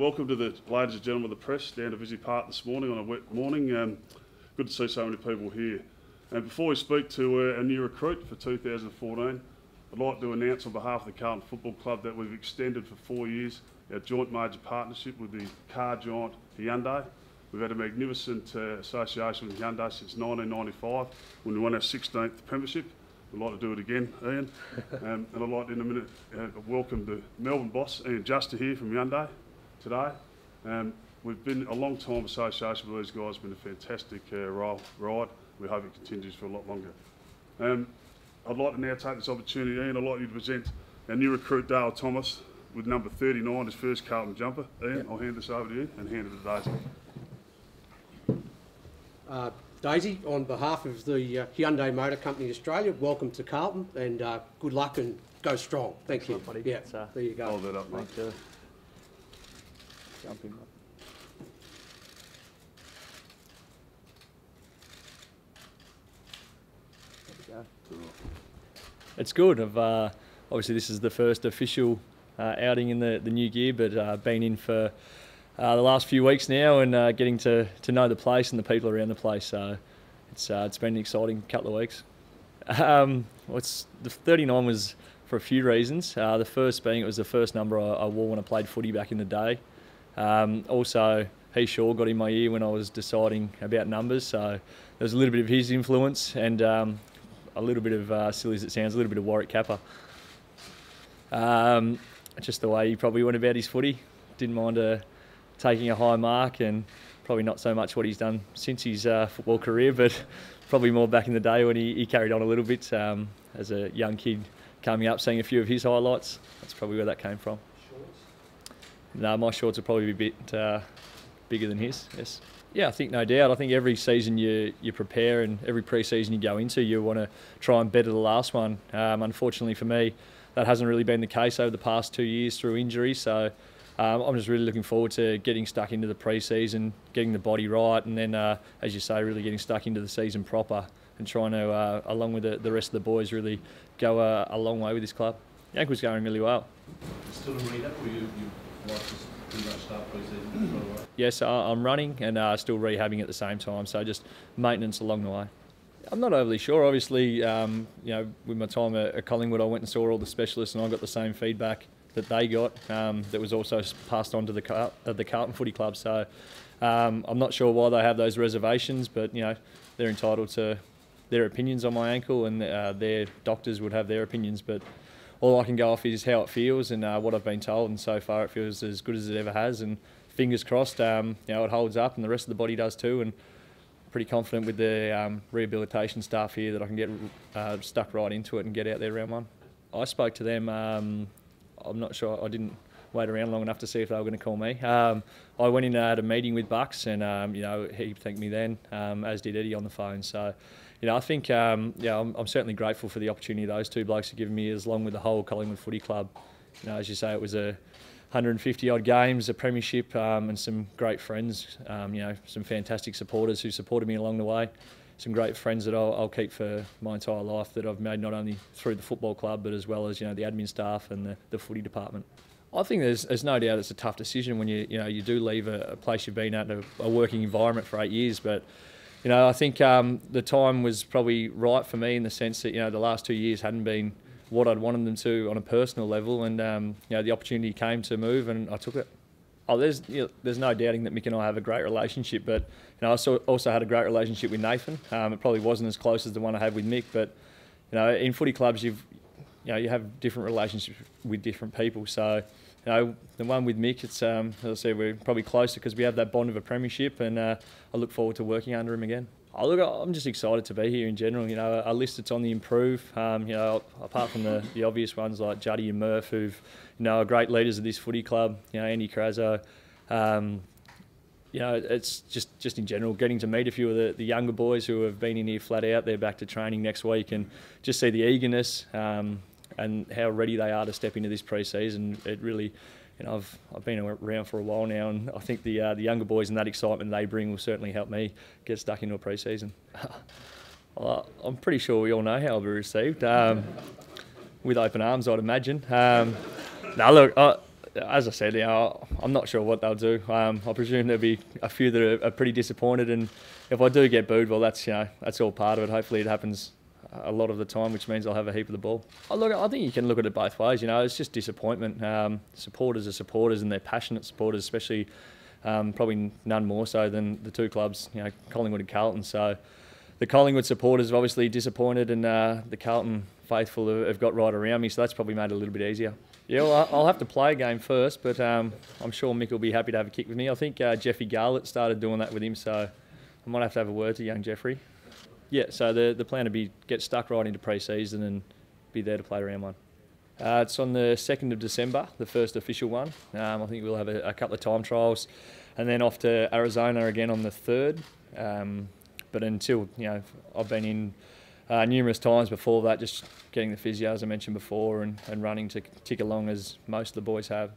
Welcome to the ladies and gentlemen of the press down to Visy Park this morning on a wet morning. Good to see so many people here. And before we speak to our new recruit for 2014, I'd like to announce on behalf of the Carlton Football Club that we've extended for 4 years our joint major partnership with the car giant Hyundai. We've had a magnificent association with Hyundai since 1995 when we won our 16th premiership. We'd like to do it again, Ian. And I'd like to, in a minute, welcome the Melbourne boss, Ian Juster, here from Hyundai today. We've been a long time association with these guys. It's been a fantastic ride. We hope it continues for a lot longer. I'd like to now take this opportunity, Ian, I'd like you to present our new recruit, Dale Thomas, with number 39, his first Carlton jumper. Ian, yep. I'll hand this over to you and hand it to Daisy. Daisy, on behalf of the Hyundai Motor Company Australia, welcome to Carlton and good luck and go strong. Thank you. Buddy. Yeah, there you go. Hold that up, mate. Thank you. Jump in, mate. There we go. It's good. Obviously this is the first official outing in the new gear, but been in for the last few weeks now and getting to know the place and the people around the place. So it's been an exciting couple of weeks. The 39 was for a few reasons. The first being it was the first number I wore when I played footy back in the day. Also, Heath Shaw got in my ear when I was deciding about numbers, so there was a little bit of his influence and a little bit of, silly as it sounds, a little bit of Warwick Kappa. Just the way he probably went about his footy. Didn't mind taking a high mark, and probably not so much what he's done since his football career, but probably more back in the day when he carried on a little bit as a young kid coming up, seeing a few of his highlights. That's probably where that came from. No, my shorts will probably be a bit bigger than his, yes. Yeah, I think no doubt. I think every season you prepare and every pre-season you go into, you want to try and better the last one. Unfortunately for me, that hasn't really been the case over the past 2 years through injury, so I'm just really looking forward to getting stuck into the pre-season, getting the body right, and then, as you say, really getting stuck into the season proper and trying to, along with the rest of the boys, really go a long way with this club. The ankle's going really well. Still in rehab, or you like to pretty much start pre-season? Yes, I'm running and still rehabbing at the same time, so just maintenance along the way. I'm not overly sure. Obviously, you know, with my time at Collingwood, I went and saw all the specialists, and I got the same feedback that they got. That was also passed on to the Carlton Footy Club. So I'm not sure why they have those reservations, but you know, they're entitled to their opinions on my ankle, and their doctors would have their opinions. But all I can go off is how it feels and what I've been told, and so far it feels as good as it ever has. And fingers crossed, you know, it holds up, and the rest of the body does too. And pretty confident with the rehabilitation staff here that I can get stuck right into it and get out there round one. I spoke to them. I'm not sure. I didn't wait around long enough to see if they were going to call me. I went in and had a meeting with Bucks, and you know, he thanked me then, as did Eddie on the phone. So, you know, I think yeah, I'm certainly grateful for the opportunity those two blokes have given me, as long with the whole Collingwood Footy Club. You know, as you say, it was 150 odd games, a premiership, and some great friends. You know, some fantastic supporters who supported me along the way. Some great friends that I'll keep for my entire life, that I've made not only through the football club, but as well as, you know, the admin staff and the footy department. I think there's no doubt it's a tough decision when you do leave a place you've been at, a working environment for 8 years. But you know, I think the time was probably right for me, in the sense that, you know, the last 2 years hadn't been what I'd wanted them to on a personal level, and you know, the opportunity came to move, and I took it. Oh, there's no doubting that Mick and I have a great relationship, but you know, I also had a great relationship with Nathan. It probably wasn't as close as the one I had with Mick, but you know, in footy clubs you have different relationships with different people. So you know, the one with Mick, it's as I said, we're probably closer because we have that bond of a premiership, and I look forward to working under him again. Oh, look, I'm just excited to be here in general. You know, a list that's on the improve. You know, apart from the obvious ones like Juddy and Murph, who've, you know, are great leaders of this footy club. You know, Andy Crazzo. You know, it's just in general getting to meet a few of the younger boys who have been in here flat out. They're back to training next week, and just see the eagerness and how ready they are to step into this pre-season. It really, you know, I've been around for a while now, and I think the younger boys and that excitement they bring will certainly help me get stuck into a pre-season. Well, I'm pretty sure we all know how I'll be received, with open arms, I'd imagine. Now, look, As I said, I'm not sure what they'll do. I presume there'll be a few that are pretty disappointed, and if I do get booed, well, that's all part of it. Hopefully, it happens a lot of the time, which means I'll have a heap of the ball. I think you can look at it both ways. It's just disappointment. Supporters are supporters, and they're passionate supporters, especially probably none more so than the two clubs, Collingwood and Carlton. So the Collingwood supporters are obviously disappointed, and the Carlton faithful have got right around me, so that's probably made it a little bit easier. Yeah, well, I'll have to play a game first, but I'm sure Mick will be happy to have a kick with me. I think Jeffrey Garlett started doing that with him, so I might have a word to young Jeffrey. Yeah, so the plan would be get stuck right into pre-season and be there to play round one. It's on the 2nd of December, the first official one. I think we'll have a couple of time trials, and then off to Arizona again on the 3rd. But until, I've been in numerous times before that, just getting the physio, as I mentioned before, and running to tick along as most of the boys have.